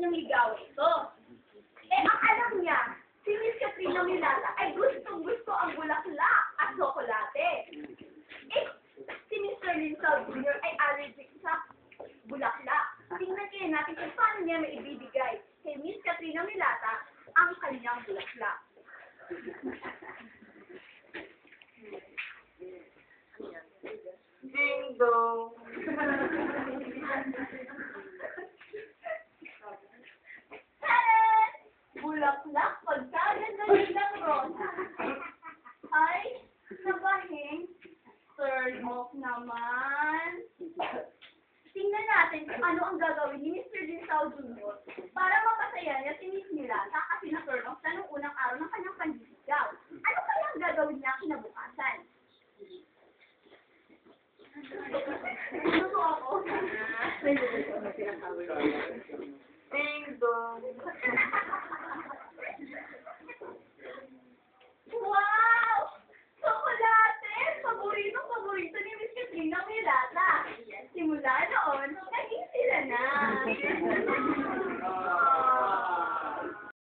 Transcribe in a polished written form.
niyang ligawan ito. Eh, ang alam niya, si Miss Katrina Milata ay gustong-gusto ang bulaklak at tsokolate. Eh, si Mr. Linsao Jr. ay allergic sa bulaklak. Tingnan kaya natin kung paano niya maibibigay kay Miss Katrina Milata ang kanyang bulaklak. Ding dong. Tadaan! Bulaklak pagkaganda ng rosa. Ay, nabahing. Third off naman. Tingnan natin kung ano ang gagawin ni Mr. Linsao Jr. para mapasaya niya si Miss Milata kasi na-turn off na nung unang araw ng kanyang panliligaw. Ano kaya ang gagawin niya kinabukasan? Gusto ako. Ding dong.